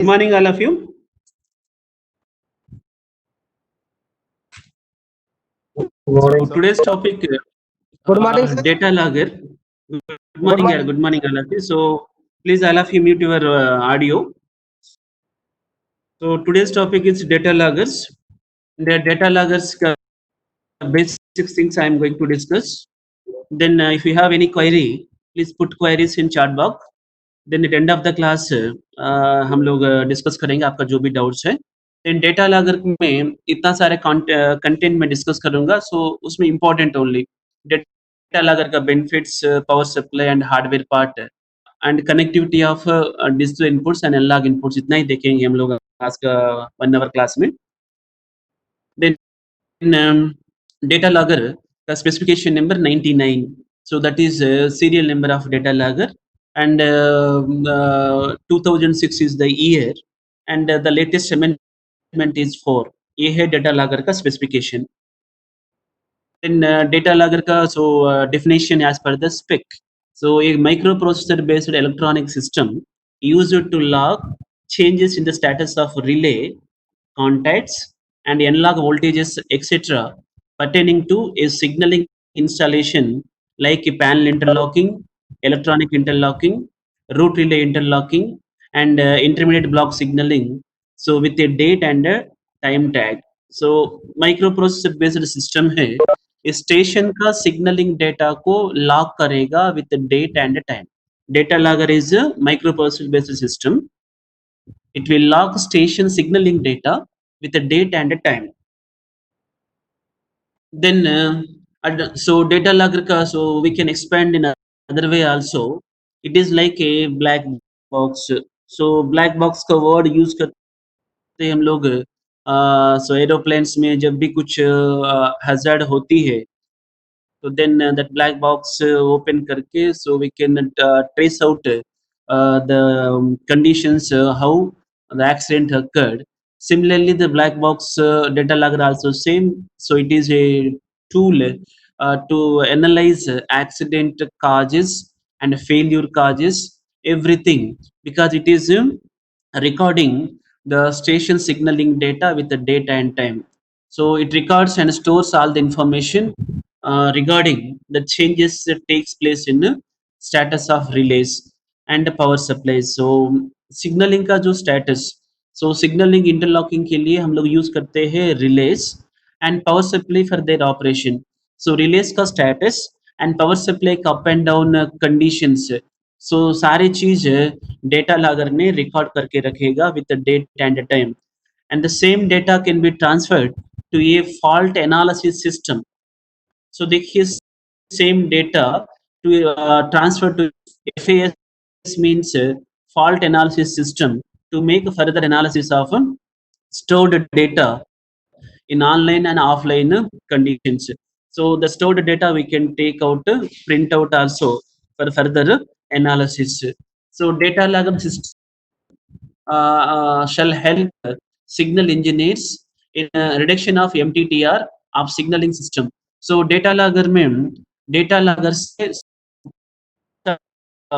Good morning, all of you. morning, So today's topic, Good morning, sir. data logger. Good morning, morning. good morning, all of you. So please, all of you, mute your audio. So today's topic is data loggers. The data loggers basic things I am going to discuss. Then, if you have any query, please put queries in chat box. Then at end of the class हम लोग discuss करेंगे आपका जो भी doubts है. Then data logger में इतना सारे कंटेंट में डिस्कस करूंगा, सो उसमें इंपॉर्टेंट ओनली डेटा लॉगर का benefits, power supply and hardware part and connectivity of digital inputs and analogue inputs, इतना ही देखेंगे हम लोग आज का 1 आवर क्लास में. Then data logger the specification number 99, so that is serial number of data logger, and 2006 is the year, and the latest amendment is 4. ये है data logger का specification. Then data logger का so definition as per the spec. So a microprocessor based electronic system used to log changes in the status of relay, contacts, and analog voltages, etc., pertaining to a signaling installation like a panel interlocking, electronic interlocking, root relay interlocking, and intermediate block signaling. So with a date and a time tag. So microprocessor based system है, station का signalling data को lock करेगा with date and time. Data logger is a microprocessor based system. It will log station signaling data with a date and a time. Then so data logger ka, so we can expand in another way also. It is like a black box. So black box का word use करते हैं हम लोग. So aeroplanes में जब भी कुछ hazard होती है, so then that black box open करके, so we can trace out the conditions how the accident occurred. Similarly, the black box data logger also same. So it is a tool to analyze accident causes and failure causes, everything, because it is recording the station signaling data with the date and time. So it records and stores all the information regarding the changes that takes place in status of relays and power supplies. So signaling का जो status, so signaling interlocking के लिए हम लोग use करते हैं relays and power supply for their operation. So relays का status and power supply का up and down conditions, so सारी चीज डेटा लॉगर ने रिकॉर्ड करके रखेगा with the date and the time, and the same data can be transferred to a fault analysis system. So देखिए same data to transfer to FAS means fault analysis system, to make further analysis of stored data in online and offline conditions. So the stored data we can take out, print out also for further analysis. So data logger system shall help signal engineers in reduction of MTTR of signaling system. So data logger में data logger से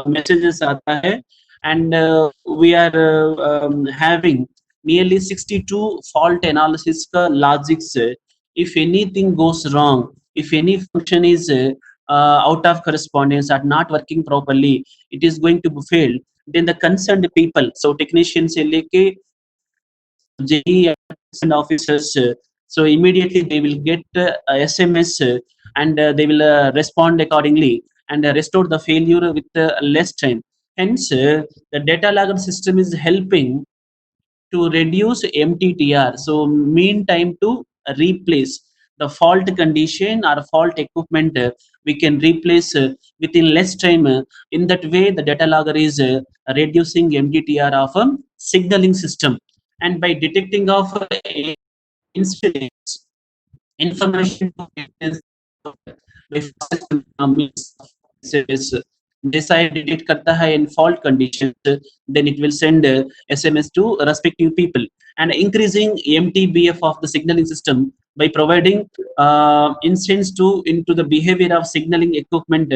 messages आता है, and we are having nearly 62 fault analysis का logics. If anything goes wrong, if any function is out of correspondence or not working properly, it is going to be failed. Then the concerned people, so technician से लेके JE and officers, so immediately they will get SMS, and they will respond accordingly and restore the failure with less time. Hence, the data logger system is helping to reduce MTTR, so mean time to replace the fault condition or fault equipment. We can replace within less time. In that way, the data logger is reducing MTTR of a signaling system, and by detecting of incidents, information decide detect करता है in fault conditions, then it will send SMS to respective people, and increasing MTBF of the signaling system by providing insights into the behavior of signaling equipment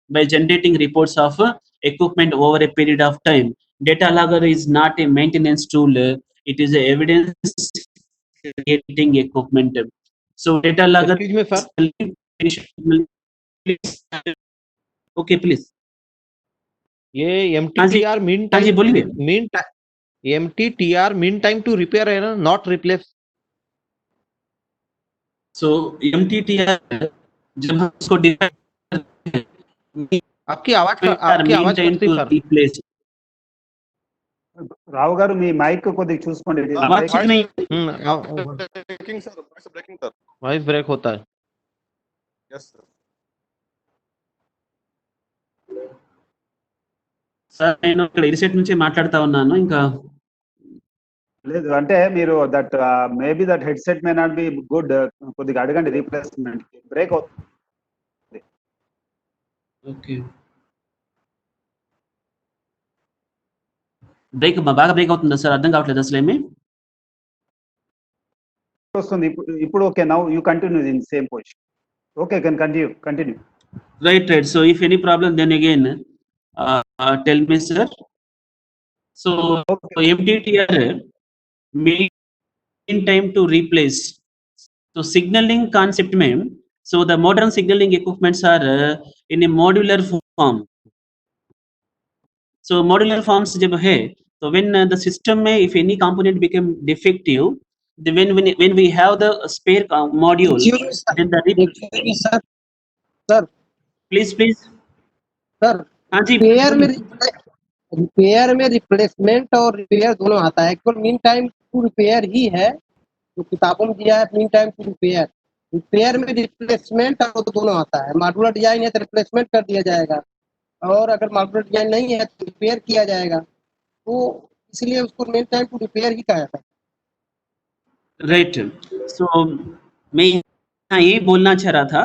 by generating reports of equipment over a period of time. data logger is not a maintenance tool, it is a evidence creating equipment. So data logger Excuse me, sir. okay please. ये हाँ जी, MTTR mean हाँ जी time बोलिए। MTTR mean time to repair है ना, not replace. So MTTR जब हम उसको डिफाइन करते हैं, आपकी मीन आवाज टाइम कटती टू सर। रिप्लेस రావు గారు మీ మైక్ కొద్దిగా చూసుకోండి it is आवाज ठीक नहीं breaking sir, voice breaking sir. Voice break होता है। Yes sir. సార్ నేను ఇక్కడ ఇరిసెట్ నుంచి మాట్లాడుతా ఉన్నాను ఇంకా లేదు అంటే మీరు that maybe that headset may not be good కొద్దిగా అడగండి రీప్లేస్మెంట్ బ్రేక్ అవుతుంది ఓకే బ్రేక్ బాగా బ్రేక్ అవుతుందా సార్ అర్థం కావట్లేదు అసలు ఏమి వస్తుంది ఇప్పుడు okay now you continue in same position okay can continue right so if any problem then again tell me sir so MTTR mean time to replace. So signaling concept में so the modern signaling equipments are in a modular form. So modular forms जब है so when the system में if any component become defective when we have the spare module then the sir please sir हाँ जी repair में replacement और repair दोनों आता है। Actual mean time to repair ही है जो किताबों में दिया है, मीन टाइम टू रिपेयर में रिप्लेसमेंट और दोनों आता है। मॉड्यूलर डिजाइन है तो रिप्लेसमेंट कर दिया जाएगा और अगर मॉड्यूलर डिजाइन नहीं है तो रिपेयर किया जाएगा, तो इसलिए उसको मीन टाइम टू रिपेयर ही कहा जाता है। राइट सो मैं यहाँ ये बोलना चाह रहा था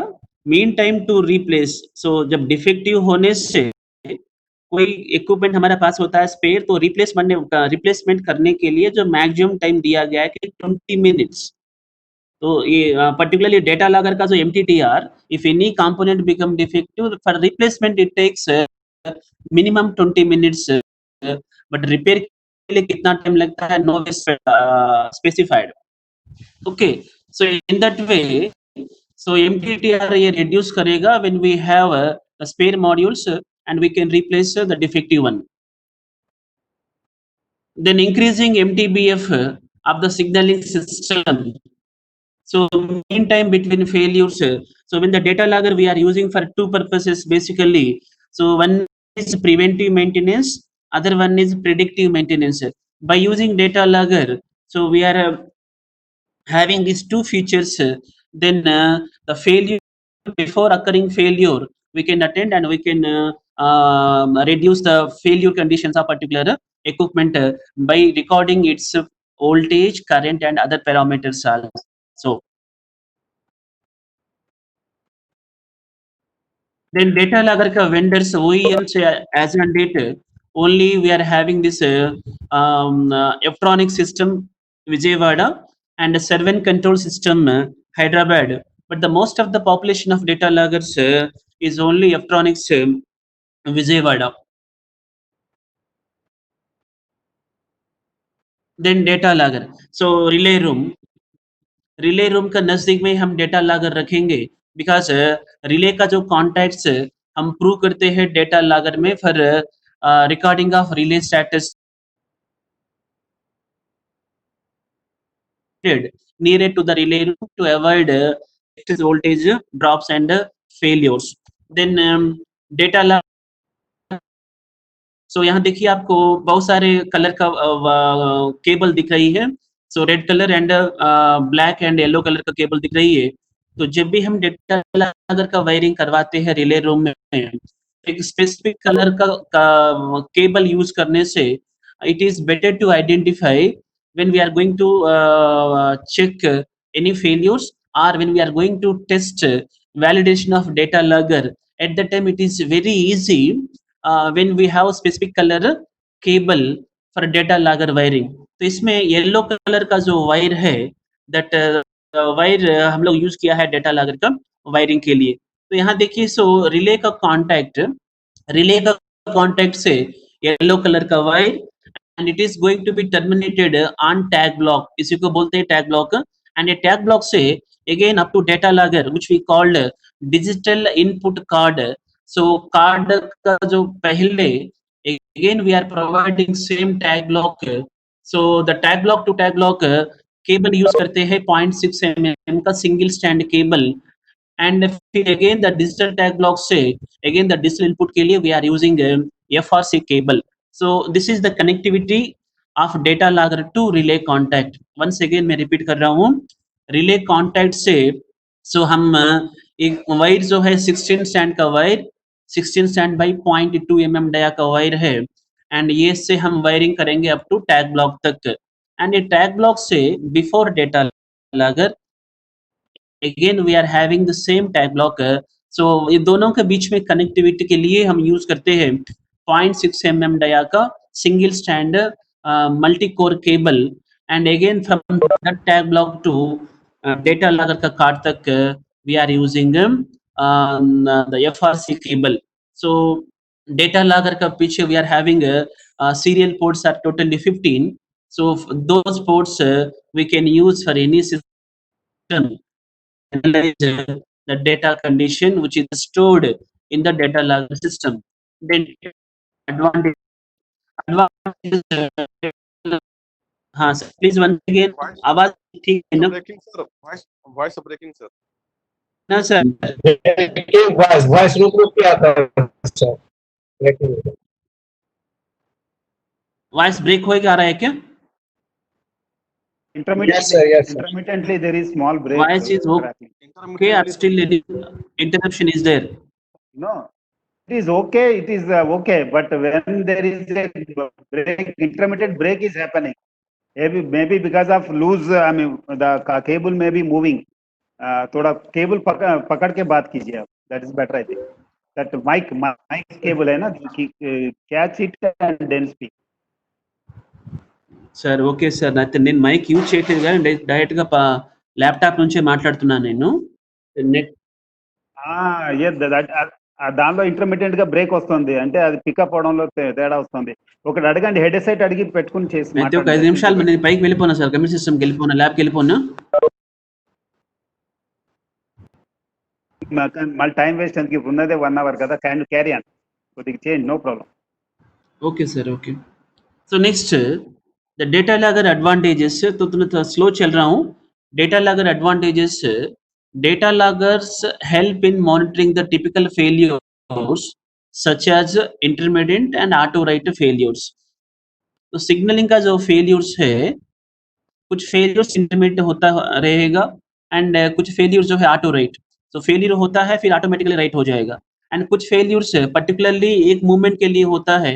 मीन टाइम टू रिप्लेस। सो जब डिफेक्टिव होने से कोई इक्विपमेंट हमारे पास होता है स्पेयर तो रिप्लेसमेंट करने के लिए जो मैक्सिमम टाइम दिया गया है कि 20 मिनट्स। तो ये पर्टिकुलरली डेटा लॉगर का जो MTTR if any component become defective for replacement it takes minimum 20 minutes but repair के लिए कितना टाइम लगता है no specified. Okay so in that way so MTTR ये reduce करेगा when we have spare modules and we can replace the defective one. Then increasing MTBF of the signaling system. So mean time between failures. So when the data logger we are using for two purposes basically. So one is preventive maintenance, other one is predictive maintenance. By using data logger, so we are having these two features. Then the failure before occurring failure we can attend and we can reduce the failure conditions of particular equipment by recording its voltage, current and other parameters also. Then data logger ka vendors OEMs as on date only we are having this electronic system Vijayawada and a servant control system Hyderabad. But the most of the population of data loggers is only electronics Vijayawada. Then data logger. So relay room का नजदीक में हम data logger रखेंगे because relay का जो contacts हम prove करते हैं डेटा लॉगर में for recording of relay status near to the relay room to avoid excess voltage drops and failures. Then data log सो यहाँ देखिए आपको बहुत सारे कलर का केबल दिख रही है। So red colour and black and yellow colour का केबल दिख रही है। तो जब भी हम डेटा लॉगर का वायरिंग करवाते हैं रिले रूम में एक स्पेसिफिक कलर का केबल यूज करने से it is better to identify when we are going to check any failures or when we are going to test validation of data logger at that time it is very easy when we have specific color cable for data logger wiring। तो इसमें yellow colour का जो wire है that wire हम लोग use किया है data logger का वायरिंग के लिए। तो यहाँ देखिए सो रिले का कांटेक्ट से येलो कलर का wire and it is going to be terminated on tag block, इसी को बोलते हैं tag block. And a tag block से again up to data logger which we called digital input card. So card का जो पहले again we are providing same tag block. So the tag block to tag block cable use करते हैं 0.6 mm का single stand cable. And फिर again the digital tag block से again the digital input के लिए we are using FRC cable. So this is the connectivity of data logger to relay contact. Once again मैं repeat कर रहा हूँ, relay contact से सो हम एक वायर जो है 16 स्टैंड का wire 16 stand by 0.2 mm dia का वायर है एंड ये से हम वायरिंग करेंगे अप टू टैग ब्लॉक तक. एंड ये टैग ब्लॉक से before data logger again we are having the same tag blocker. so ये दोनों के बीच में कनेक्टिविटी के लिए हम यूज करते हैं 0.6 mm डाया का single stand multi core cable. And again from that tag block to data logger का कार्ड तक we are using the FRC cable. so data logger का पीछे we are having serial ports are totally 15. so those ports we can use for any system analyze the data condition which is stored in the data logger system. Then advantage हाँ sir please one again Voice आवाज ठीक है ना? breaking, sir. Voice breaking, sir. ना sir voice रुक रुक के आता है सर. वॉइस ब्रेक होएगा आ रहा है क्या? Intermittently there is small break. Voice is okay, or still interruption is there? No, it is okay. It is okay, but when there is a break, intermittent break is happening. Maybe because of loose. I mean, the cable may be moving. थोड़ा cable पकड़ के बात कीजिए आप. That is better, I think. That mic cable है ना, catch it and then speak. Sir okay sir. అయితే నేను మైక్ యూజ్ చేయట్లేదు కానీ డైరెక్ట్ గా ల్యాప్టాప్ నుంచే మాట్లాడుతున్నాను నేను. నెట్ దానిలో ఇంటర్మీడియట్ గా బ్రేక్ వస్తుంది అంటే అది పికప్ అవడంలో తేడా వస్తుంది. ఒకటి అడగండి, హెడ్ సెట్ అడిగి పెట్టుకుని చేసి అయితే ఒక 5 నిమిషాలు నేను పైకి వెళ్ళిపోనా సార్, కమ్యూనిటీ సిస్టమ్కి వెళ్ళిపోనా, ల్యాబ్కి వెళ్ళిపోనా? మళ్ళీ టైం వేస్ట్ ఎందుకు, ఉన్నదే 1 hour కదా, క్యాన్ క్యారీ ఆన్, కొద్దిగా change, no problem. Okay sir okay. So next the data logger advantages. तो थोड़ा स्लो चल रहा हूँ. Data logger advantages, data loggers help in monitoring the typical failures such as intermediate and auto right failures. तो signalling का जो failures है, कुछ फेलियर्स इंटरमीडिएट होता रहेगा एंड कुछ फेलियर्स जो है ऑटो राइट. तो फेलियर होता है फिर ऑटोमेटिकली राइट हो जाएगा. एंड कुछ फेलियर्स पर्टिकुलरली एक मूवमेंट के लिए होता है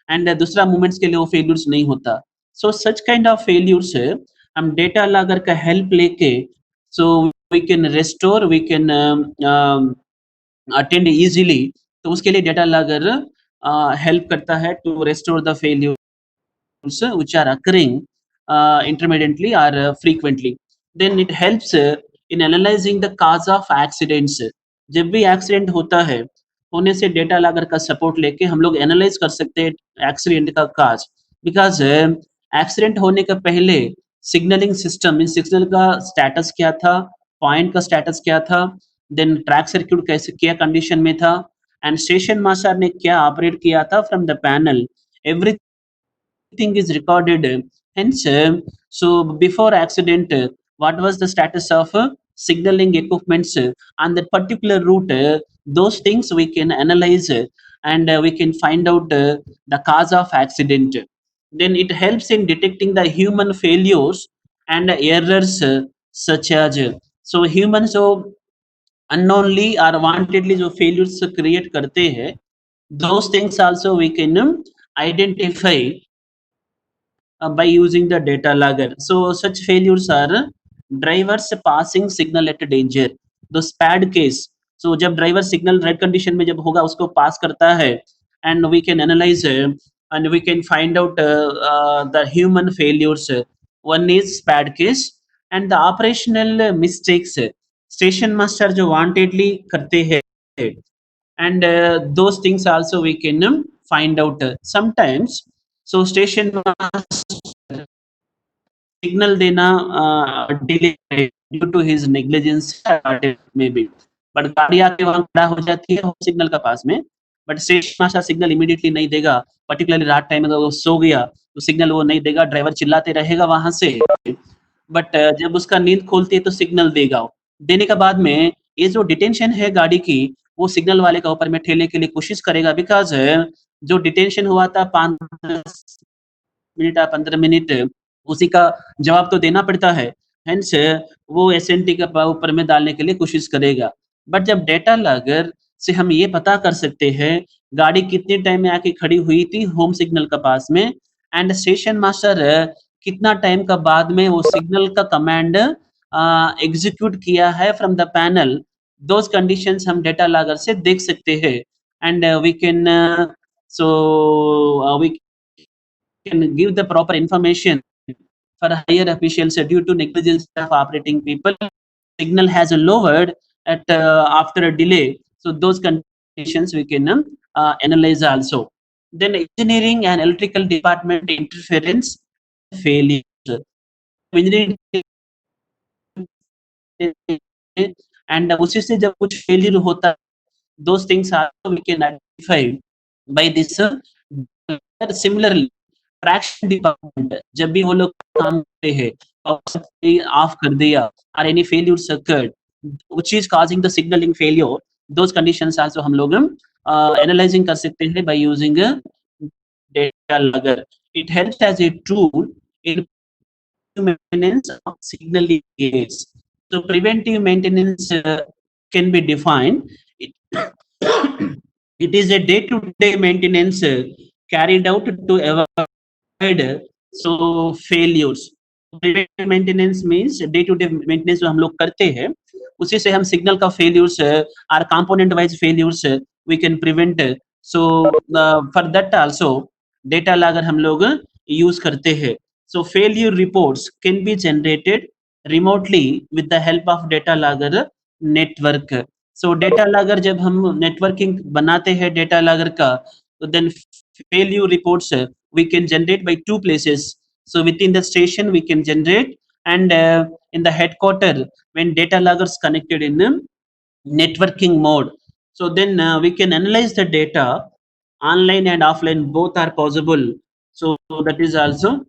एंड दूसरा मूवमेंट्स के लिए वो फेलियर्स नहीं होता. So such kind of failures हम डेटा लॉगर का हेल्प लेके so we can restore, we can attend easily. तो उसके लिए डेटा लॉगर हेल्प करता है to restore the failures which are occurring intermittently or frequently. Then it helps in analyzing the cause of accidents. जब भी accident होता है, होने से डेटा लॉगर का सपोर्ट लेके हम लोग एनालाइज कर सकते हैं एक्सीडेंट का काज. बिकॉज एक्सीडेंट होने का पहले सिग्नलिंग सिस्टम, इन सिग्नल का स्टेटस क्या था, पॉइंट का स्टेटस क्या था, देन ट्रैक सर्किट कैसे क्या कंडीशन में था एंड स्टेशन मास्टर ने क्या ऑपरेट किया था from the panel, everything is recorded. Hence so before accident what was the status of signaling equipments on that particular route, those things we can analyze and we can find out the cause of accident. Then it helps in detecting the human failures and errors such as so humans so unknowingly or wantedly जो failures create करते हैं, those things also we can identify by using the data logger. So such failures are drivers passing signal at danger. The SPAD case. So जब driver signal red condition में जब होगा उसको pass करता है and we can analyze and we can find out the human failures. One is SPAD case and the operational mistakes. Station master जो wantedly करते हैं and those things also we can find out sometimes. So station master signal देना delay due to his negligence में भी, but गाड़ी आके वहां खड़ा हो जाती है सिग्नल का पास में, but station master signal immediately नहीं देगा, पर्टिकुलरली रात टाइम में अगर वो सो गया तो सिग्नल वो नहीं देगा, ड्राइवर चिल्लाते रहेगा वहां से, बट जब उसका नींद खोलती है तो सिग्नल देगा वो। देने के बाद में ये जो डिटेंशन है गाड़ी की, वो सिग्नल वाले का ऊपर में ठेलने के लिए कोशिश करेगा, बिकॉज जो डिटेंशन हुआ था 5-10 मिनट या 15 मिनट, उसी का जवाब तो देना पड़ता है, हेंस वो एसएनटी के ऊपर में डालने के लिए कोशिश करेगा। बट जब डेटा लॉगर से हम ये पता कर सकते हैं गाड़ी कितने टाइम में आके खड़ी हुई थी होम सिग्नल के पास में, एंड स्टेशन मास्टर कितना टाइम का बाद में वो सिग्नल का कमांड एग्जीक्यूट किया है from the panel, those conditions हम डेटा लॉगर से देख सकते हैं, and we can we can give the proper information for higher officials due to negligence of operating people. Signal has lowered at after a delay. So those conditions we can analyze also. Then engineering and electrical department interference failure. Engineering and उसी से जब कुछ failure होता है, those things are we can identify by this similarly traction department जब भी वो लोग काम करते हैं और ऑफ कर दिया और any failure occurred which is causing the signaling failure, those conditions also हम लोग एनालाइजिंग कर सकते हैं by using data logger. It helps as a tool in maintenance of signaling aids. So preventive maintenance can be defined. It is a day-to-day maintenance carried out to avoid failures. Preventive maintenance means day-to-day maintenance जो हम लोग करते हैं, उसी से हम signal का failures और component wise failures we can prevent. So for that also data logger हम लोग यूज करते हैं. So failure reports can be generated remotely with the help of data logger network. So data logger जब हम networking बनाते हैं data logger का, तो then failure reports we can generate by two places. So within the station we can generate, and in the headquarter when data loggers connected in networking mode. So then we can analyze the data online and offline, both are possible. So that is also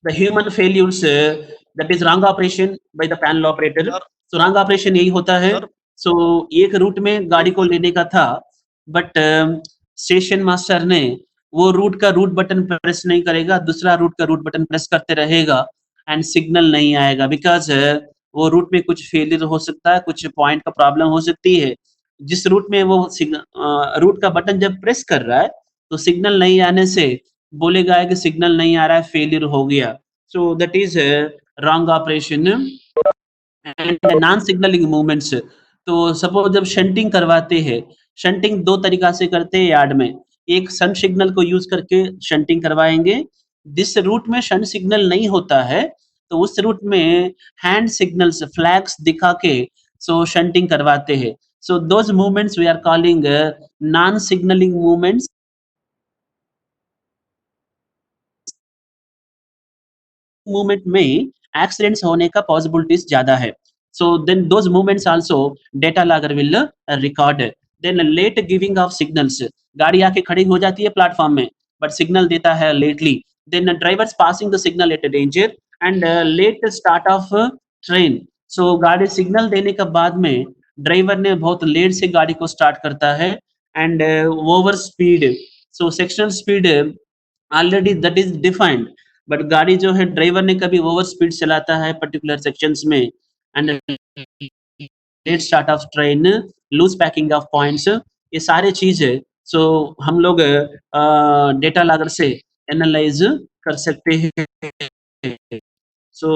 the human failures, that is wrong operation by the panel operator. So wrong operation यही होता है. So एक root में गाड़ी को लेने का था, बट स्टेशन मास्टर ने वो रूट का रूट बटन प्रेस नहीं करेगा, दूसरा रूट का रूट बटन प्रेस करते रहेगा एंड सिग्नल नहीं आएगा, बिकॉज वो रूट में कुछ फेलियर हो सकता है, कुछ पॉइंट का प्रॉब्लम हो सकती है. जिस रूट में वो रूट का बटन जब प्रेस कर रहा है तो सिग्नल नहीं आने से बोलेगा कि सिग्नल नहीं आ रहा है, फेलियर हो गया. So that is wrong operation. And non signalling movements, तो सपोज जब शंटिंग करवाते हैं, शंटिंग दो तरीका से करते हैं यार्ड में. एक शन सिग्नल को यूज करके शंटिंग करवाएंगे, जिस रूट में शन सिग्नल नहीं होता है तो उस रूट में हैंड सिग्नल्स फ्लैग्स दिखा के सो शंटिंग करवाते हैं. So those movements we are calling non signalling movements. Movement में एक्सीडेंट्स होने का पॉसिबिलिटीज ज्यादा है. So then those movements also data logger will record. Then let giving of signals, गाड़ी आके खड़ी हो जाती है प्लेटफॉर्म में बट सिग्नल देता है lately. Then drivers passing the signal at danger and late start of train. So गाड़ी सिग्नल देने के बाद में ड्राइवर ने बहुत लेट से गाड़ी को स्टार्ट करता है and over speed. So sectional speed already that is defined, but गाड़ी जो है ड्राइवर ने कभी ओवर स्पीड चलाता है पर्टिकुलर सेक्शंस में, and late start of train, loose packing of points, ये सारे चीज है. सो हम लोग डेटा लॉगर से एनालाइज कर सकते हैं. सो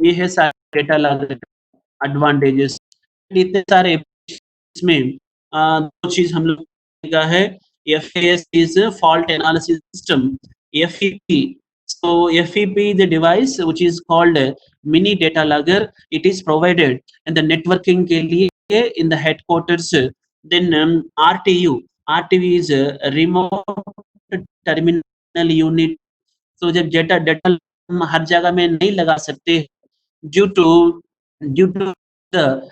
ये है सारे डेटा लॉगर एडवांटेजेस. इतने सारे इसमें दो चीज हम लोग का है. FAS is fault analysis system. FEP So FEP, the device which is called mini data logger, it is provided in the networking के लिए in the headquarters. Then RTU is a remote terminal unit. So जब data हम हर जगह में नहीं लगा सकते due to the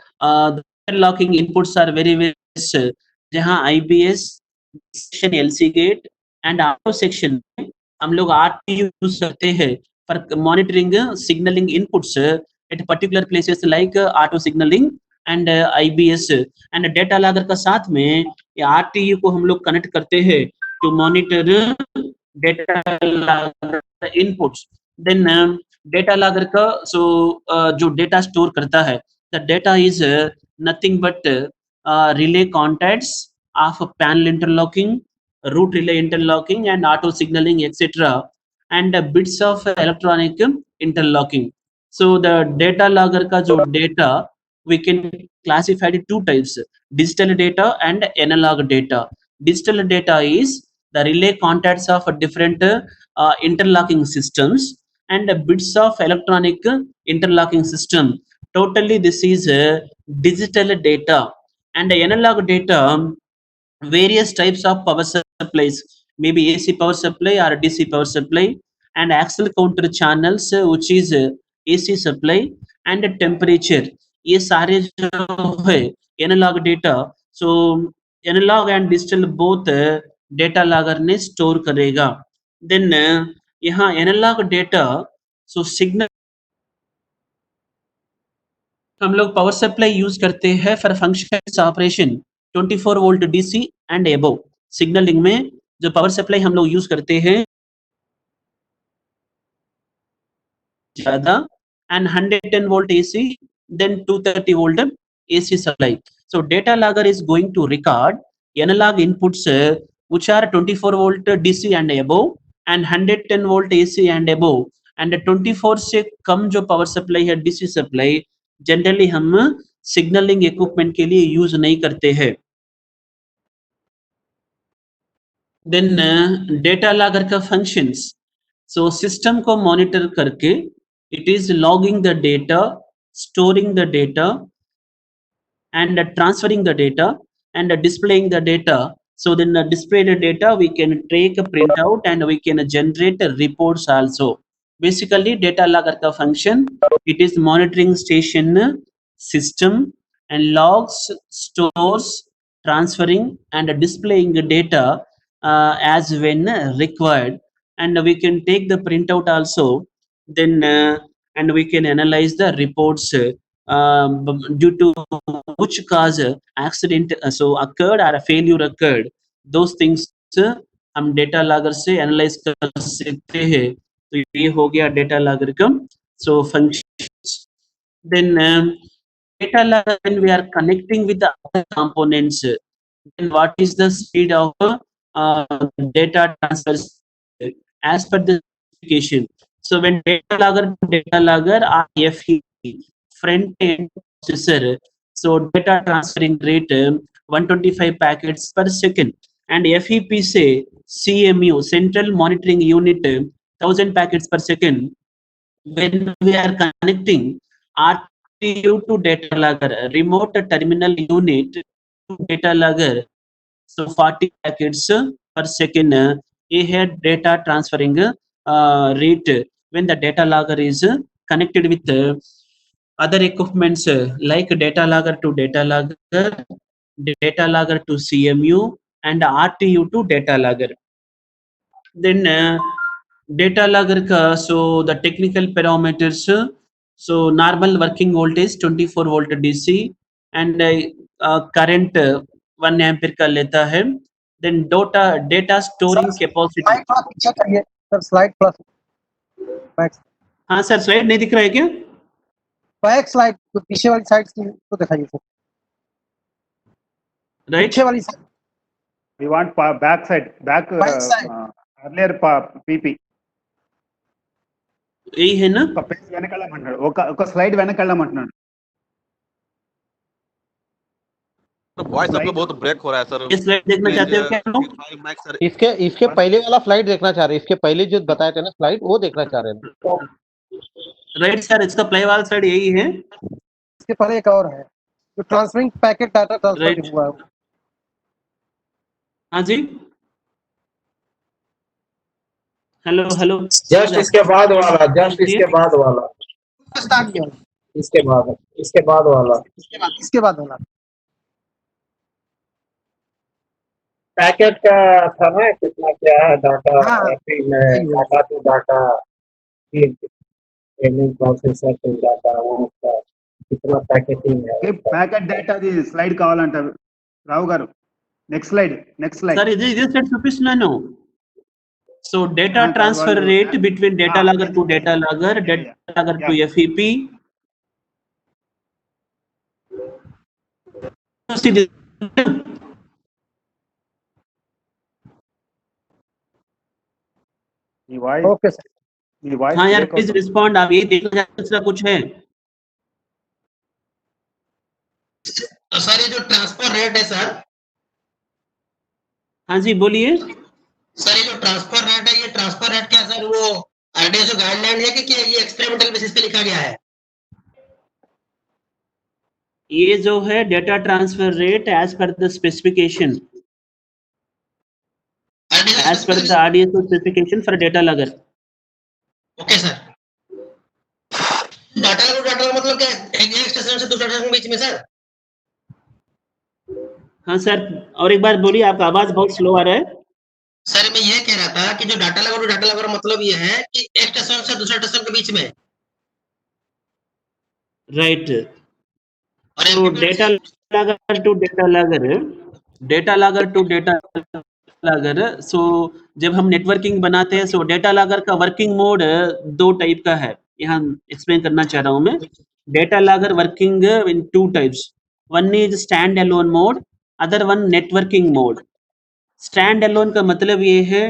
locking inputs are very less, जहाँ IBS section LC gate and auto section में हम लोग RTU यूज करते हैं for monitoring signaling inputs at particular places like auto signaling and IBS and data logger का साथ में ये RTU को हम लोग कनेक्ट करते हैं to monitor data logger inputs. Then data logger का जो डेटा स्टोर करता है the data is nothing but relay contacts of panel interlocking, root relay interlocking and auto signaling etc, and bits of electronic interlocking. So the data logger का जो data we can classify it two types, digital data and analog data. Digital data is the relay contacts of different interlocking systems and bits of electronic interlocking system. Totally this is digital data. And analog data, various types of power supplies, maybe AC power supply or DC power supply, and axial counter channels which is AC supply and temperature. ये सारे जो है analog data, so analog and digital both data logger ने store करेगा. Then यहाँ analog data, so signal हम लोग power supply use करते हैं for functions operation 24 volt DC and above. Signalling में जो पावर सप्लाई हम लोग यूज करते हैं ज्यादा and 110 volt AC, then 230 volt AC supply. So data logger is going to record analog inputs which are 24 volt DC and above and 110 volt AC and above, and 24 से कम जो power supply है DC supply generally हम signalling equipment के लिए use नहीं करते हैं. Then data logger का फंक्शंस, सो सिस्टम को मॉनिटर करके it is logging the data, storing the data and transferring the data and displaying the data. So then display the data, we can take a printout and we can generate reports also. Basically data logger ka function, it is monitoring station system and logs, stores, transferring and displaying the data as when required, and we can take the printout also. Then and we can analyze the reports due to which cause accident so occurred or a failure occurred. Those things हम data logger से analyse कर सकते हैं. तो ये हो गया data logger का so functions. Then data logger when we are connecting with the other components, then what is the speed of data transfer as per the specification. So when data logger are FE, front end processor, so data transferring rate 125 packets per second, and FEP say CMU, central monitoring unit 1000 packets per second. When we are connecting RTU to data logger, remote terminal unit to data logger, so 40 packets per second, ये है data transferring rate when the data logger is connected with other equipments like data logger to data logger to CMU and RTU to data logger. Then data logger ka, so the technical parameters, so normal working voltage 24 volt DC and current 1 ampere का लेता है. Then data storing capacity. Slide थोड़ा पीछे करिए sir, slide थोड़ा हाँ sir, slide नहीं दिख रहा है क्या? बैक स्लाइड, तो पीछे वाली साइड को दिखाइए सर, राइट, पीछे वाली side. We want back side, back side. earlier PP. यही है ना? ఒక పేజ్ వెనకాలమంటాడు, ఒక స్లైడ్ వెనకాలమంటున్నాడు. वॉइस आपका बहुत ब्रेक हो रहा है सर। ये स्लाइड देखना चाहते हो क्या लोग? Mic sir. इसके पहले वाला फ्लाइट देखना चाह रहे हैं, इसके पहले जो बताए थे ना फ्लाइट, वो देखना चाह रहे हैं। राइट सर, इसका प्ले वाला स्लाइड यही है। इसके पहले एक और है जो transferring packet data transfer right, हुआ है। हाँ जी, हेलो हेलो, जस्ट इसके बाद वाला, जस्ट इसके बाद वाला, स्टार्ट किया इसके बाद वाला इसके बाद होना। पैकेट का था ना, कितना क्या है डाटा, हाँ, फिर में डाटा टू डाटा, फिर पेमेंट प्रोसेसर टू डाटा, वो उसका कितना पैकेटिंग है। ప్యాకెట్ డేటా ది స్లైడ్ కావాలంటారు రావు గారు. Next slide sir, this slide చూపిస్తున్నాను. So data Ah, transfer వాళ్ళు- rate between data Ah, logger to data logger, yeah, data yeah. logger to FEP. See this. ఈ voice okay sir. ఈ voice हाँ यार, break please అవుతుంది. Respond. आप यही देखना चाहते हैं, दूसरा कुछ है? तो सर ये जो ट्रांसफर रेट है सर, हाँ जी बोलिए. सर ये जो ट्रांसफर रेट है, ये ट्रांसफर रेट क्या सर वो आरडीएसओ गाइडलाइन है कि ये एक्सपेरिमेंटल बेसिस पे लिखा गया है? ये जो है data transfer rate as per the specification, as per the RDSO specification for data logger. Okay sir. Data logger मतलब क्या है? एक स्टेशन से दूसरे स्टेशन के बीच में सर? हाँ सर, और एक बार बोलिए, आपका आवाज बहुत स्लो आ रहा है. सर मैं ये कह रहा था कि जो डाटा लॉगर मतलब ये है कि एक स्टेशन से दूसरे स्टेशन के बीच में। राइट. और So data logger to data logger. So जब हम नेटवर्किंग बनाते हैं, so डेटा लॉगर का वर्किंग मोड दो टाइप का है. यहाँ एक्सप्लेन करना चाह रहा हूँ मैं. Data logger working in two types. One is stand alone mode, other one networking mode. Stand alone का मतलब ये है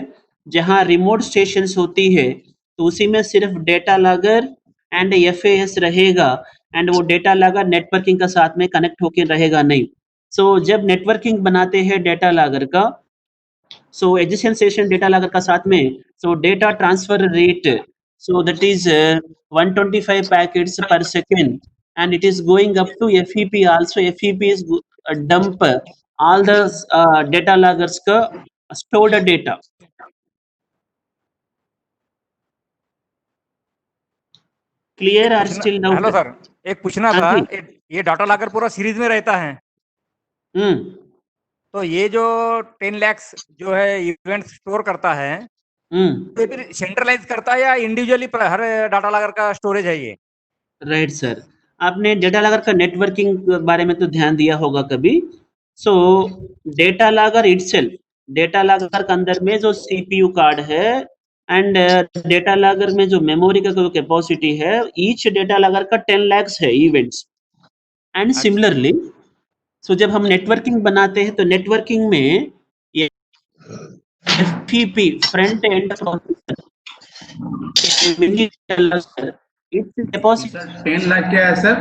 जहाँ रिमोट स्टेशंस होती है तो उसी में सिर्फ डेटा लॉगर एंड FAS रहेगा, एंड वो डेटा लॉगर नेटवर्किंग का साथ में कनेक्ट होकर रहेगा नहीं. सो जब नेटवर्किंग बनाते हैं डेटा लॉगर का, सो एग्जिस्टेंस स्टेशन डेटा लॉगर का साथ में, सो data transfer rate, so that is 125 packets पर second, and it is going up to FEP also. FEP is dump all the data loggers का stored data. Clear or still doubt? Hello sir, एक पूछना हाँ था, जी. ये data logger पूरा series में रहता है, हम्म. तो ये जो 10 lakhs जो है इवेंट स्टोर करता है, तो ये फिर सेंट्रलाइज करता है या इंडिविजुअली हर डाटा लॉगर का स्टोरेज है ये? राइट सर, आपने डेटा लॉगर का नेटवर्किंग के बारे में तो ध्यान दिया होगा कभी. सो data logger itself, data logger के अंदर में जो CPU कार्ड है एंड डेटा लॉगर में जो मेमोरी का जो कैपेसिटी है, ईच डेटा लॉगर का 10 lakhs है इवेंट्स. एंड सिमिलरली, सो जब हम नेटवर्किंग बनाते हैं तो नेटवर्किंग में ये FEP front end processor, its capacity 10 lakh क्या है sir?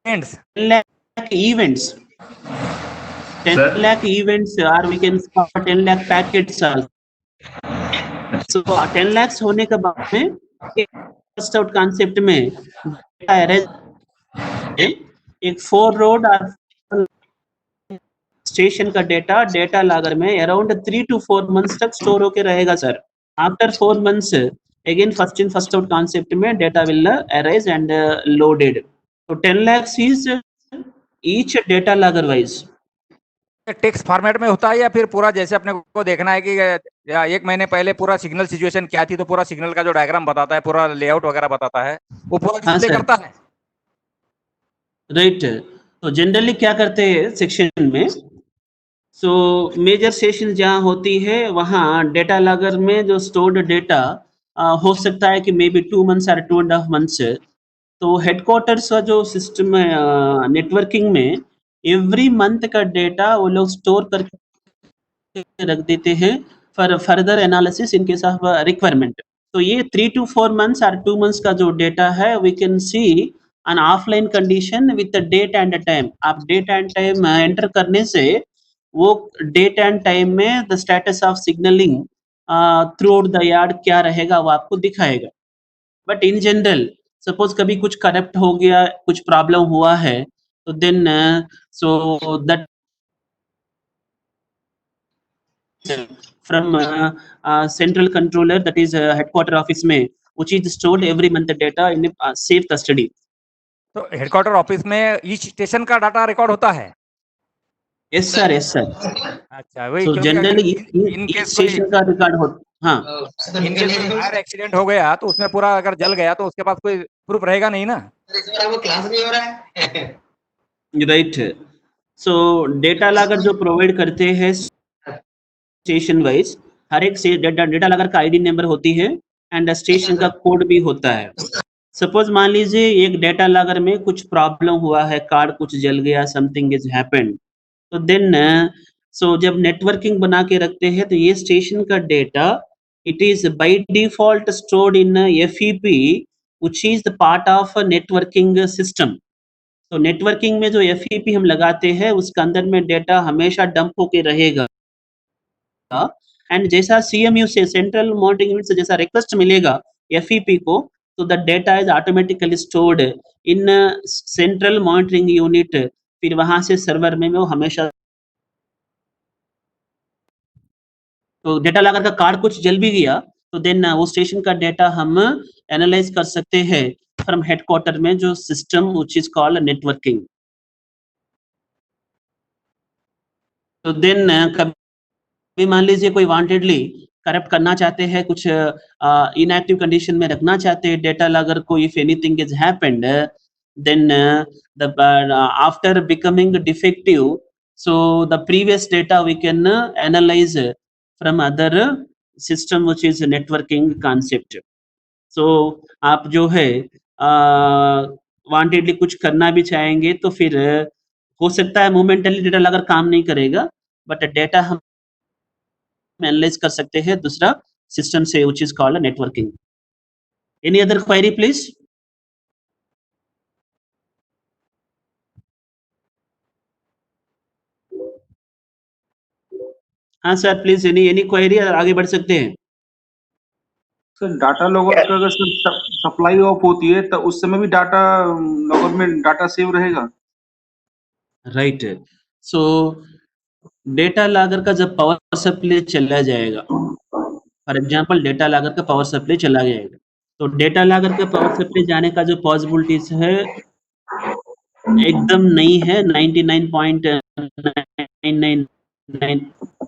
Ends. 10 lakh events. 10 Sir? lakh events, or we can call 10 lakh packets also. So 10 lakhs होने के बाद में फर्स्ट आउट कॉन्सेप्ट में एक 4 रोड और स्टेशन का डेटा लॉगर में अराउंड 3 to 4 months तक स्टोर होके रहेगा sir. After 4 months again first in first out concept में data will arise and loaded. So 10 lakhs is each data logger wise. Text format में होता है या फिर पूरा जैसे अपने को देखना है कि या 1 महीने पहले पूरा सिग्नल सिचुएशन क्या थी, तो पूरा सिग्नल का जो डायग्राम बताता है, पूरा लेआउट वगैरह बताता है, वो पूरा हाँ, डिस्प्ले सर. करता है? राइट. तो जनरली क्या करते हैं सेक्शन में, सो मेजर सेशन जहाँ होती है वहाँ डेटा लॉगर में जो स्टोर्ड डेटा हो सकता है कि मे बी 2 months और 2.5 months. तो हेडक्वार्टर्स का जो सिस्टम है नेटवर्किंग में, एवरी मंथ का डेटा वो लोग स्टोर करके रख देते हैं for further analysis in case of requirement. तो ये 3 to 4 months और 2 months का जो डेटा है, we can see an offline condition with the date and time. आप date and time enter करने से वो date and time में the status of signaling throughout the yard क्या रहेगा वो आपको दिखाएगा. But in general, suppose कभी कुछ corrupt हो गया, कुछ problem हुआ है, तो then so that from central controller, that is headquarter office में, which is stored every month data in a safe custody. तो हेडक्वार्टर ऑफिस में ईच स्टेशन का डाटा रिकॉर्ड होता है. Yes sir, yes sir. अच्छा, वही So क्योंकि generally इन each case कोई station का रिकॉर्ड हो. हाँ. इन केस कोई फायर एक्सीडेंट हो गया तो उसमें पूरा अगर जल गया तो उसके पास कोई प्रूफ रहेगा नहीं ना. राइट. सो डेटा लॉगर जो प्रोवाइड करते हैं स्टेशन वाइज, हर एक से डेटा लॉगर का आईडी नंबर होती है एंड स्टेशन का कोड भी होता है. सपोज मान लीजिए एक डेटा लॉगर में कुछ प्रॉब्लम हुआ है, कार्ड कुछ जल गया, समथिंग इज हैपेंड, तो देन सो जब नेटवर्किंग बना के रखते हैं तो ये स्टेशन का data it is by default stored in FEP which is the part of networking system. तो नेटवर्किंग में जो FEP हम लगाते हैं उसके अंदर में डेटा हमेशा डंप होके रहेगा एंड जैसा CMU से सेंट्रल मॉनिटरिंग यूनिट से जैसा रिक्वेस्ट मिलेगा FEP को, तो the data is automatically stored in central monitoring unit. फिर वहां से सर्वर में वो हमेशा, तो डेटा लॉगर का कार्ड कुछ जल भी गया तो देन वो स्टेशन का डेटा हम एनालाइज कर सकते हैं फ्रॉम हेडक्वार्टर में जो system which is called networking. तो देन कभी मान लीजिए कोई वांटेडली करप्ट करना चाहते हैं, कुछ इनएक्टिव कंडीशन में रखना चाहते हैं डेटा लॉगर को, if anything is happened then the after becoming defective, so the previous data we can analyze from other system which is networking concept. so आप जो है वांटेडली कुछ करना भी चाहेंगे तो फिर हो सकता है मोमेंटली डेटा अगर काम नहीं करेगा, बट डेटा हम एनालाइज कर सकते हैं दूसरा सिस्टम से which is called networking. Any other query please? हाँ सर प्लीज एनी क्वेरी, आगे बढ़ सकते हैं. सर डाटा लॉगर का अगर सप्लाई ऑफ होती है तो उस समय भी डाटा लॉगर में डाटा सेव रहेगा. राइट. सो डेटा लॉगर का जब पावर सप्लाई चला जाएगा, फॉर एग्जांपल डेटा लॉगर का पावर सप्लाई चला जाएगा, तो डेटा लॉगर का पावर सप्लाई जाने का जो पॉसिबिलिटीज है एकदम नहीं है, 99.999,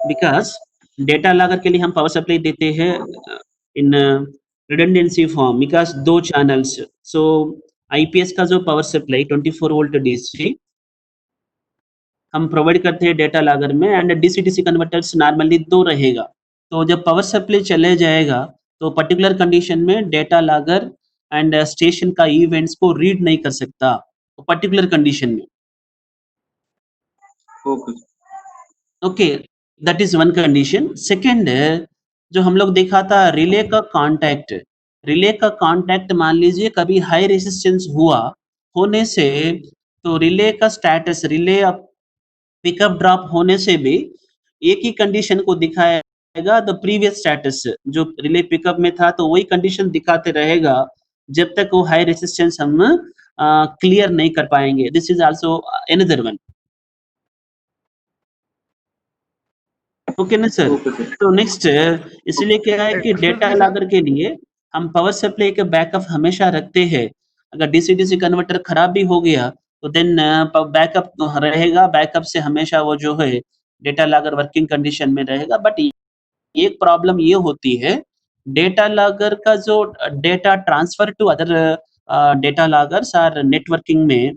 बिकॉज डेटा लॉगर के लिए हम पावर सप्लाई देते हैं इन रिडंडेंसी फॉर्म, बिकॉज दो चैनल्स. सो IPS का जो पावर सप्लाई 24 वोल्ट DC हम प्रोवाइड करते हैं डेटा लॉगर में एंड DC कन्वर्टर्स नॉर्मली 2 रहेगा. तो जब पावर सप्लाई चले जाएगा तो पर्टिकुलर कंडीशन में डेटा लॉगर एंड स्टेशन का इवेंट्स को रीड नहीं कर सकता पर्टिकुलर कंडीशन में. Okay, that is one condition. Second जो हम लोग देखा था रिले का कांटेक्ट मान लीजिए कभी हाई रेजिस्टेंस होने से तो रिले का स्टेटस, रिले पिकअप ड्रॉप होने से भी एक ही कंडीशन को दिखाएगा, द प्रीवियस स्टेटस. जो रिले पिकअप में था तो वही कंडीशन दिखाते रहेगा जब तक वो हाई रेजिस्टेंस हम क्लियर नहीं कर पाएंगे. This is also another one. Okay ना सर. तो नेक्स्ट इसलिए क्या है कि डेटा लॉगर के लिए हम पावर सप्लाई का बैकअप हमेशा रखते हैं. अगर DC कन्वर्टर खराब भी हो गया तो देन बैकअप रहेगा, बैकअप से हमेशा वो जो है डेटा लॉगर वर्किंग कंडीशन में रहेगा. बट एक प्रॉब्लम ये होती है डेटा लॉगर का जो data transfer to other data loggers और नेटवर्किंग में,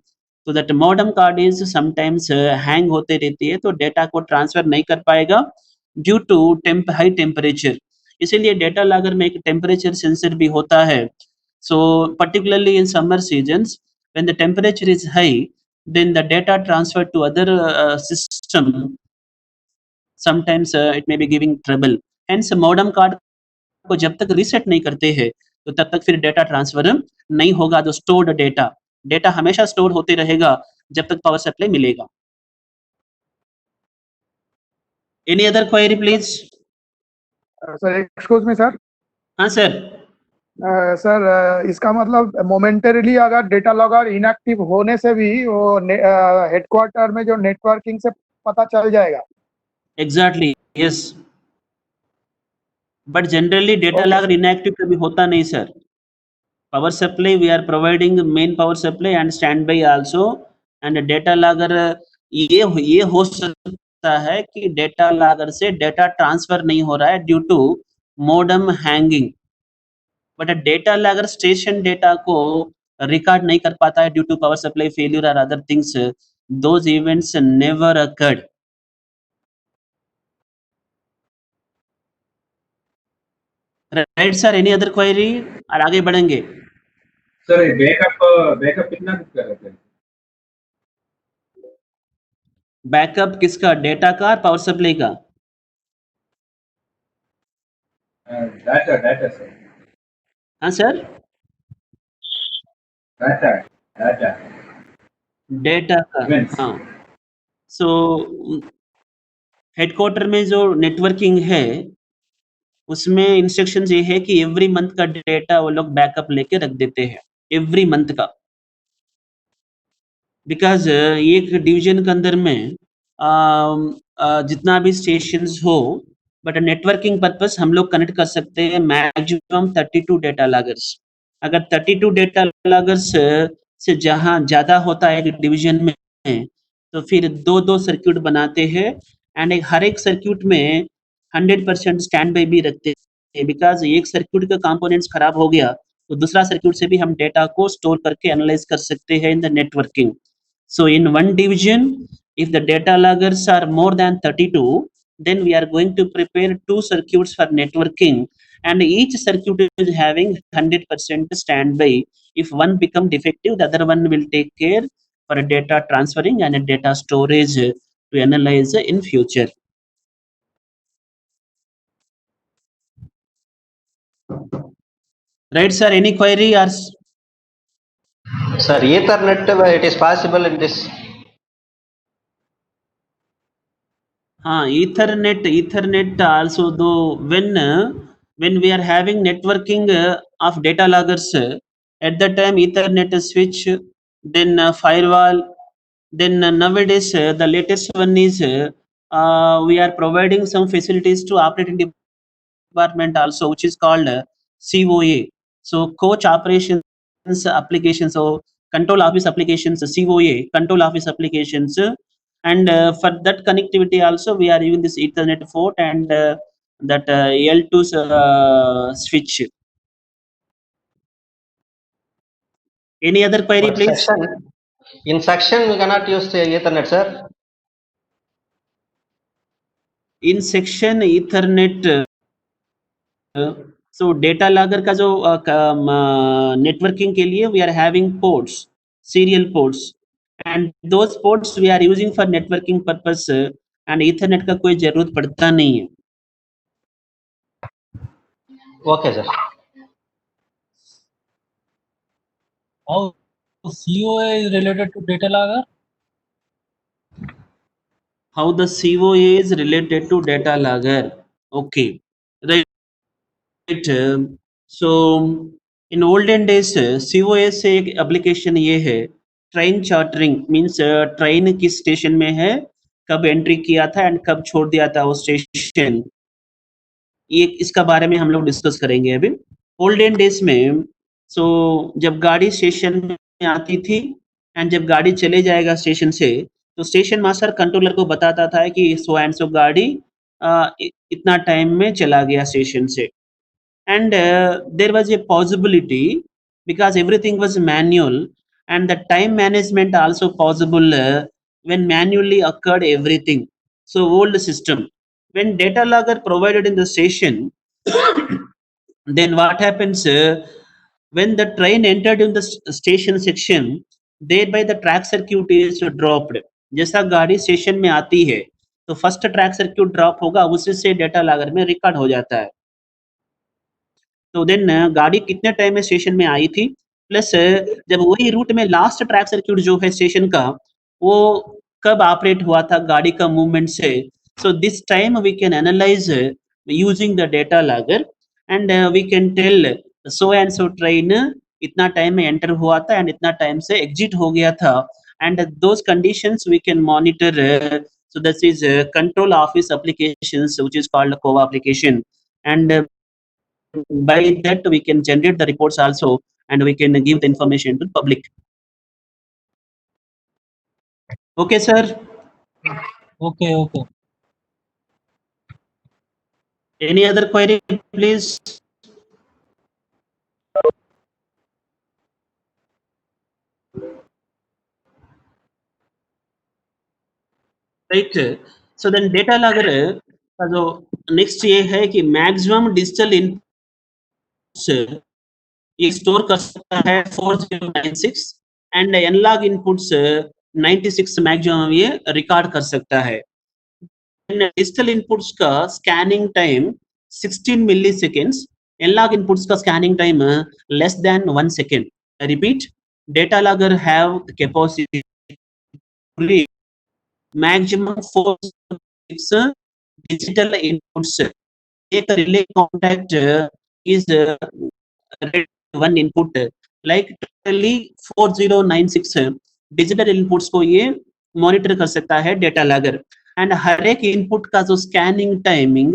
तो that modem card is sometimes hang होते रहती है, तो डेटा को ट्रांसफर नहीं कर पाएगा ड्यू टू हाई टेम्परेचर. इसीलिए डेटा लॉगर में एक टेम्परेचर सेंसर भी होता है. So particularly in summer seasons when the temperature is high then the data transfer to other system sometimes it may be giving trouble. Hence modem card को जब तक reset नहीं करते हैं तो तब तक फिर डेटा ट्रांसफर नहीं होगा, जो स्टोर्ड डेटा डेटा हमेशा स्टोर होते रहेगा जब तक पावर सप्लाई मिलेगा। Any other query please? Sir excuse me sir. हाँ सर। सर इसका मतलब मोमेंटरीली अगर डेटा लॉगर इनएक्टिव होने से भी वो हेडक्वार्टर में जो नेटवर्किंग से पता चल जाएगा। Exactly yes, but generally data Okay, logger inactive कभी होता नहीं sir. Power supply we are providing main power supply and standby also, and data logger ये हो सकता है कि डेटा लॉगर से डेटा ट्रांसफर नहीं हो रहा है due to modem hanging, but data logger station data को रिकॉर्ड नहीं कर पाता है due to power supply failure और other things, those events never occurred. Right sir, any other query और आगे बढ़ेंगे? सर बैकअप बैकअप कितना कर रहे थे? बैकअप किसका, डेटा का और पावर सप्लाई का? डाटा डाटा सर, हाँ सर, डाटा डाटा डेटा का। Events. हाँ, सो हेडक्वार्टर में जो नेटवर्किंग है उसमें इंस्ट्रक्शंस ये है कि एवरी मंथ का डेटा वो लोग बैकअप लेके रख देते हैं, एवरी मंथ का, बिकॉज एक डिवीजन के अंदर में जितना भी स्टेशंस हो, बट नेटवर्किंग पर्पस हम लोग कनेक्ट कर सकते हैं मैक्सिमम 32 डेटा लॉगर्स। अगर 32 डेटा लॉगर्स से जहाँ ज़्यादा होता है एक डिवीजन में, तो फिर दो सर्क्यूट बनाते हैं, एंड हर एक सर्क्यूट में 100% स्टैंड बाई भी रखते हैं, बिकॉज एक सर्क्यूट का कंपोनेंट्स खराब हो गया तो दूसरा सर्क्यूट से भी हम डेटा को स्टोर करके एनालाइज कर सकते हैं in the networking. So in one division, if the data loggers are more than 32, then we are going to prepare 2 circuits for networking, and each circuit is having 100% standby. If one become defective, the other one will take care for data transferring and data storage to analyze in future. Right sir, any query or? Sir, Ethernet, it is possible in this. हाँ, Ethernet also, though when we are having networking of data loggers, at that time Ethernet switch, then firewall, then nowadays the latest one is we are providing some facilities to operating department also, which is called COA. So coach operations applications, so control office applications, COA, control office applications, and for that connectivity also we are using this Ethernet port and that L2 switch. Any other query, But please? in section we cannot use the Ethernet, sir. In section Ethernet, so data logger का जो networking के लिए we are having ports, serial ports, and those ports we are using for networking purpose, and Ethernet का कोई जरूरत पड़ता नहीं है। Okay, sir. How COA is related to data logger? How the COA is related to data logger? Okay, right. So in olden days COA से एक application ये है, ट्रेन चार्टरिंग, मीन्स ट्रेन किस स्टेशन में है, कब एंट्री किया था एंड कब छोड़ दिया था वो स्टेशन, ये इसका बारे में हम लोग डिस्कस करेंगे अभी। ओल्डन डेज में जब गाड़ी स्टेशन में आती थी एंड जब गाड़ी चले जाएगा स्टेशन से, तो स्टेशन मास्टर कंट्रोलर को बताता था कि सो एंड सो गाड़ी इतना टाइम में चला गया स्टेशन से, and there was a possibility, because everything was manual and the time management also possible when manually occurred everything. So old system, when data logger provided in the station, then what happens when the train entered in the station section, thereby the track circuit is dropped. जैसा गाड़ी station में आती है तो first track circuit drop होगा, उसी से data logger में रिकॉर्ड हो जाता है। तो देन गाड़ी कितने टाइम में स्टेशन में आई थी प्लस जब वही रूट में लास्ट ट्रैक सर्किट जो है स्टेशन का, वो कब ऑपरेट हुआ था गाड़ी का मूवमेंट से। So this time we can analyse using the data logger and we can tell so and so train इतना टाइम में एंटर हुआ था एंड इतना टाइम से एग्जिट हो गया था, and those conditions we can monitor. So this is control office applications, which is called COA application, and by that we can generate the reports also, and we can give the information to public. Okay, sir. Okay, okay. Any other query, please? Right. So then data logger का जो next ये है कि maximum digital inputs ये store कर सकता है 4096 and analogue inputs 96 maximum ये रिकॉर्ड कर सकता है. डिजिटल इनपुट्स का स्कैनिंग टाइम 16 मिली सेकेंड्स, एनालॉग इनपुट्स का scanning time less than 1 second. Repeat, data logger have capacity maximum 4 digital inputs. Take a relay contact is one input, like totally 4096 digital inputs को ये monitor कर सकता है data logger, and हर एक input का जो scanning timing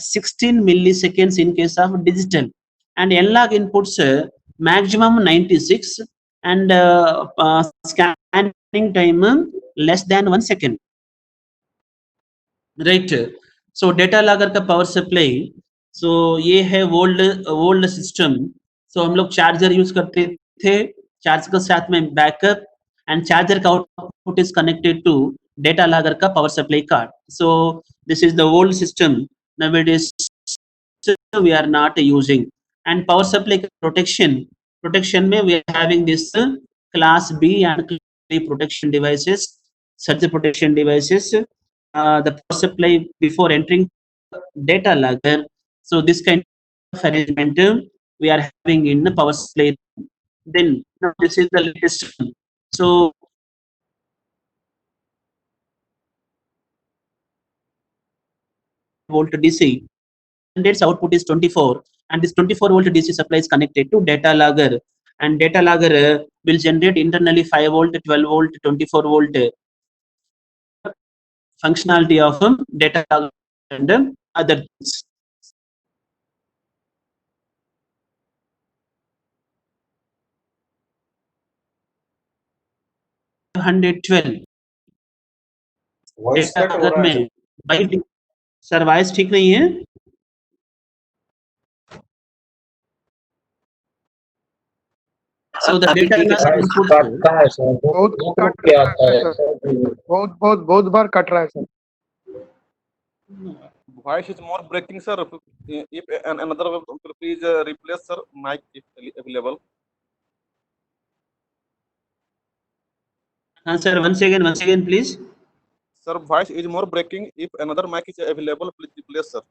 16 milliseconds in case of digital, and analogue inputs maximum 96 and scanning time less than 1 second. Right. So data logger का power supply, so ये है ओल्ड सिस्टम. सो हम लोग charger use करते थे, चार्ज के साथ में बैकअप, एंड चार्जर का output is connected to data logger का power supply card. So this is the old system. nowadays we are not using. And power supply protection में we are having this class B and class C protection devices, surge protection devices. The power supply before entering data logger. So this kind of arrangement we are having in the power supply. Then now this is the latest. So volt DC, and its output is 24, and this 24 volt DC supply is connected to data logger, and data logger will generate internally 5 volt, 12 volt, 24 volt functionality of data logger and other things. Voice cut हो रहा है में sir voice ठीक नहीं है. So the data input कटता है sir, बहुत रुक के आता है सर. बहुत बार कट रहा है sir. Voice is more breaking, sir. If another please replace, sir, mic if available. हाँ sir, once again please. Sir, voice is more breaking. If another mic is available, please replace, sir.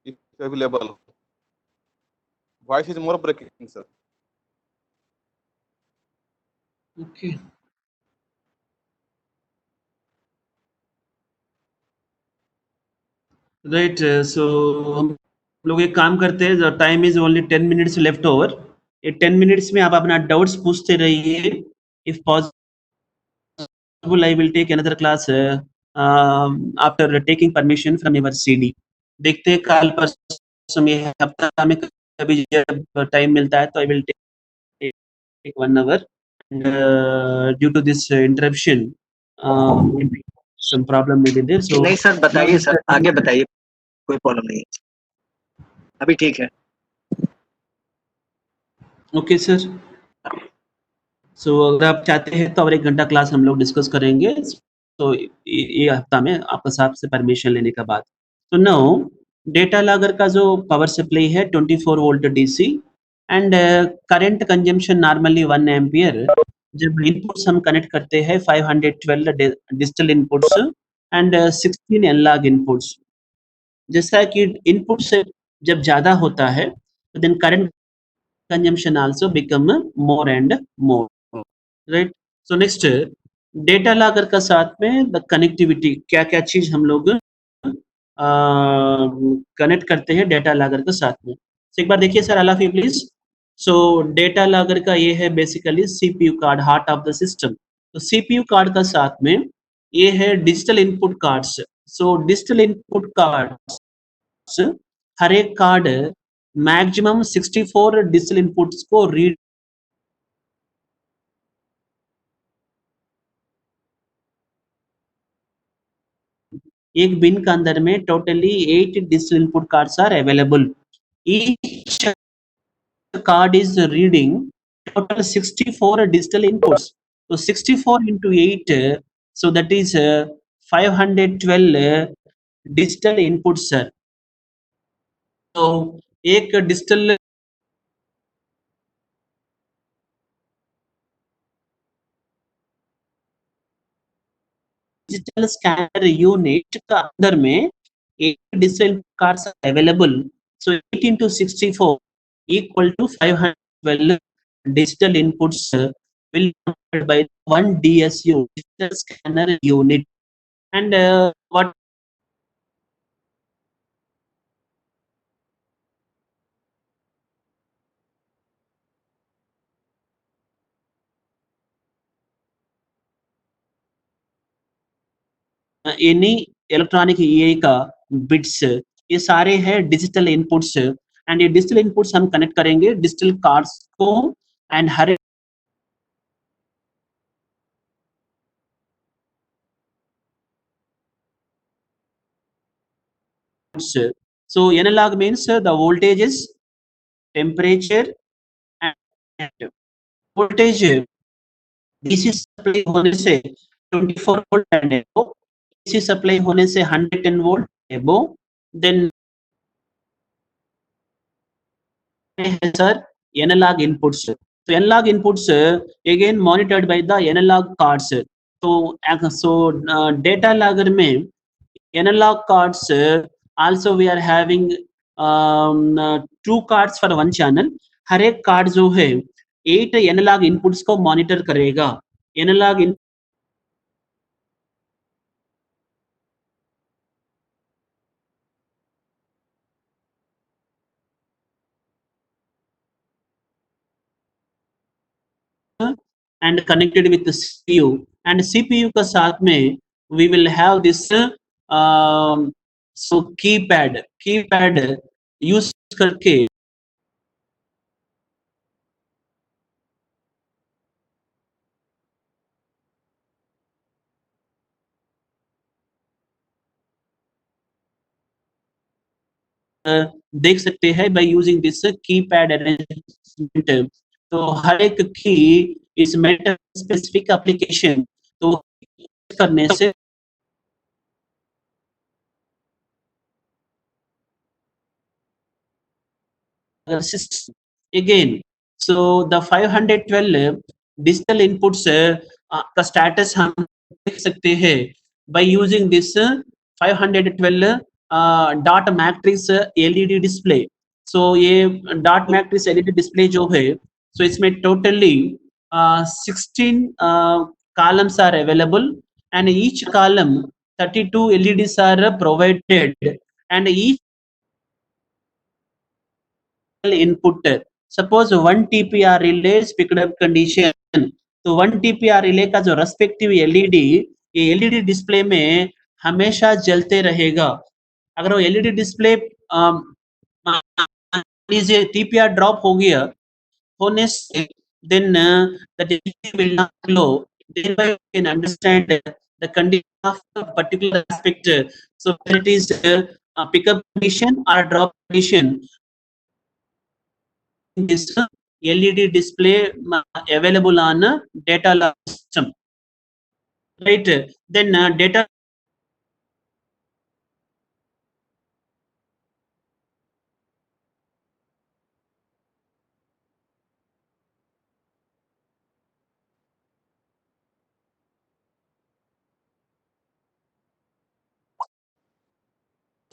If available. Voice is more breaking, sir. Okay. Right. So हम लोग एक काम करते हैं, time is only 10 minutes left over. ये 10 minutes में आप अपना डाउट्स पूछते रहिए. If possible I will take another class after taking permission from your CD. देखते हैं कल परसों में हफ्ता में कभी जब टाइम मिलता है तो I will take 1 hour. Due to this interruption some problem may be there. So नहीं सर, बताइए सर, आगे बताइए, कोई प्रॉब्लम नहीं है, अभी ठीक है. Okay sir. सो अगर आप चाहते हैं तो और 1 घंटा क्लास हम लोग डिस्कस करेंगे. तो ये हफ्ता में आपका साहब से परमिशन लेने के बाद. तो नाउ डेटा लॉगर का जो पावर सप्लाई है 24 volt DC, and current consumption normally 1 ampere. जब इनपुट्स हम कनेक्ट करते हैं 512 digital inputs and 16 analogue inputs. जैसा कि इनपुट से जब ज्यादा होता है तो then current consumption also become more and more, right? So next, data logger का साथ में द कनेक्टिविटी, क्या क्या चीज हम लोग कनेक्ट करते हैं डेटा लॉगर के साथ में। So एक बार देखिए सर, अल्लाह हाफिज़ प्लीज। सो डेटा लॉगर का ये है basically CPU card, heart of the system. तो सीपीयू कार्ड का साथ में ये है digital input cards. So digital input cards, हर एक कार्ड मैक्सिमम 64 डिजिटल इनपुट्स को रीड एक बिन के अंदर में totally 8 digital input cards are available. Each card is reading total 64 digital inputs. So 64 into 8, so that is 512 digital inputs, sir. So एक digital digital scanner unit का अंदर में 8 digital cards available. So 8 into 64 equal to 512 digital inputs will be counted by one DSU, digital scanner unit. And what any electronic EA का bits, ये सारे हैं digital inputs. And ये digital inputs हम connect करेंगे डिजिटल कार्ड्स को, and हर so analog means the voltages, temperature and voltage DC supply होने से 24 volt and above, AC supply होने से 110 वोल्ट एबो, देन है सर एनालॉग इनपुट्स। तो analog inputs again monitored by the analog cards. तो data logger में analog cards also we are having 2 cards for one channel. हर एक card जो है 8 एनालॉग इनपुट्स को मॉनिटर करेगा। Analog and connected with the CPU, and CPU का साथ में we will have this so keypad use करके देख सकते हैं by using this keypad arrangement। तो हर एक की इस मेटा स्पेसिफिक एप्लीकेशन तो करने से system again। so the 512 digital inputs का status हम देख सकते हैं by using this 512 dot matrix LED display. So ये डॉट मैट्रिक्स एलईडी डिस्प्ले जो है, सो इसमें totally 16 columns are available, and each column 32 LEDs are provided, and each input, suppose 1 TPR relay is picked up condition, तो 1 TPR relay का जो respective LED, ये LED display में हमेशा जलते रहेगा। अगर वो एलईडी डिस्प्ले लीजिए टीपीआर ड्रॉप हो गया होने से, then the LED will not glow, thereby you can understand the condition of a particular aspect, so whether it is pickup condition or drop condition, this LED display available on data log system, right? Then data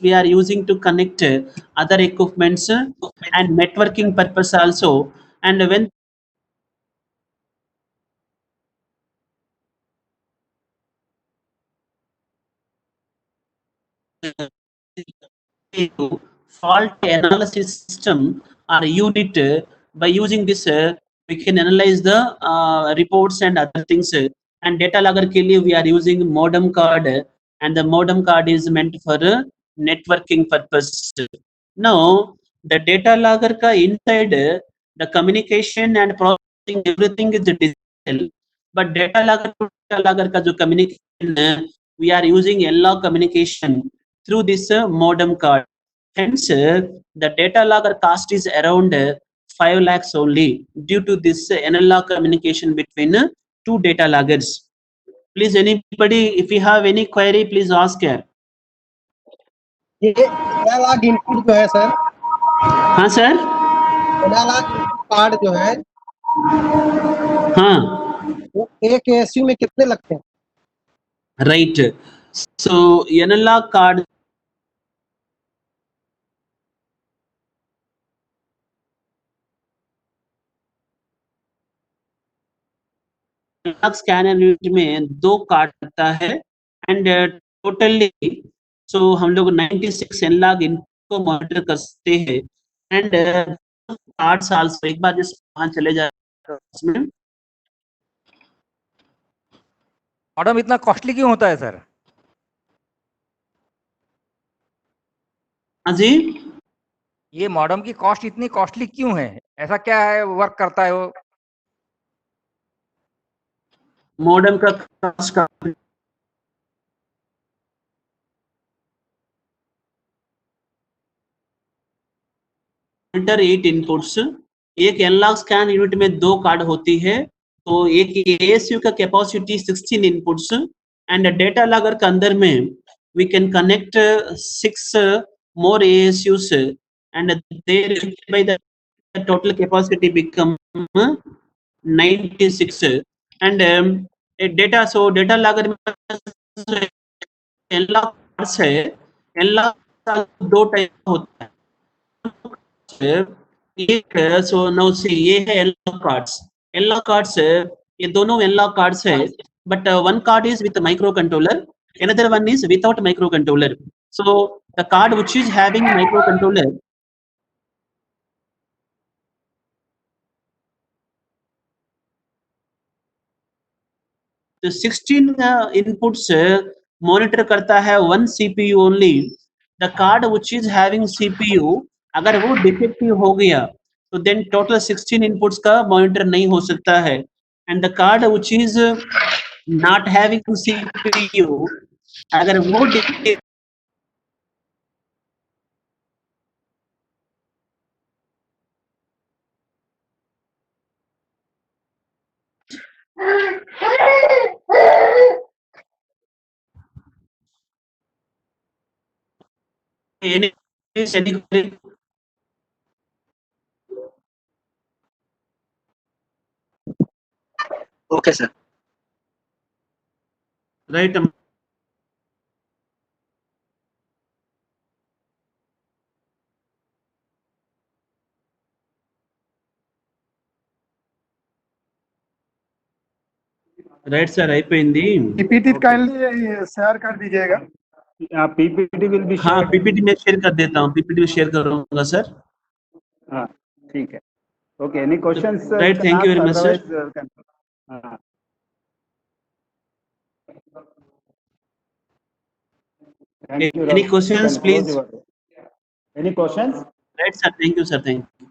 we are using to connect other equipments and networking purpose also, And when fault analysis system or unit, by using this we can analyze the reports and other things, and data logger के लिए we are using modem card, and the modem card is meant for networking purpose. Now the data logger का inside the communication and processing everything is digital, but data logger का जो communication we are using LLOG communication through this modem card. Hence, the data logger cost is around 5 lakhs only due to this analog communication between two data loggers. Please, anybody, if you have any query, please ask here. ये analogue input जो है sir, हाँ sir, analogue input card जो है हाँ, वो एक ASU में कितने लगते हैं? right. So analog card scanner unit में 2 कार्ड लगता है, एंड टोटली सो हम लोग 96 एनालॉग इनको मॉनिटर करते हैं, एंड 8 साल से एक बार जिस वहां चले जाए उसमें। मॉडम इतना कॉस्टली क्यों होता है सर? हाँ जी, ये मॉडम की कॉस्ट इतनी कॉस्टली क्यों है? ऐसा क्या है वर्क करता है वो? मॉडर्न का कॉस्ट का मॉनिटर 8 इनपुट्स, एक एनालॉग स्कैन यूनिट में 2 कार्ड होती है, तो एक एएसयू का capacity 16 inputs, and data logger के अंदर में we can connect 6 more ASUs, and there by the total capacity become 96, and data, so data logger में एनालॉग कार्ड्स है, एनालॉग 2 टाइप होता है, एक सो नो सी ये है एनालॉग कार्ड्स ये दोनों एनालॉग कार्ड्स है, but one card is with microcontroller, another one is without microcontroller. So the card which is having microcontroller, the 16 inputs monitor करता है 1 CPU only. The card which is having CPU अगर वो defective हो गया तो then total 16 inputs का monitor नहीं हो सकता है, and the card which is not having CPU अगर वो any Okay, sir. right, right sir, అయిపోయింది. पीपीटी काइंडली शेयर कर दीजिएगा। पीपीटी विल बी हाँ, पीपीटी में शेयर कर देता हूँ, पीपीटी में शेयर करूंगा सर। हाँ ठीक है, okay, any questions? Right, thank you very much, sir. Thank you, Any Raghu. questions, You can close please? your- Any questions? Right sir, thank you sir, thank you.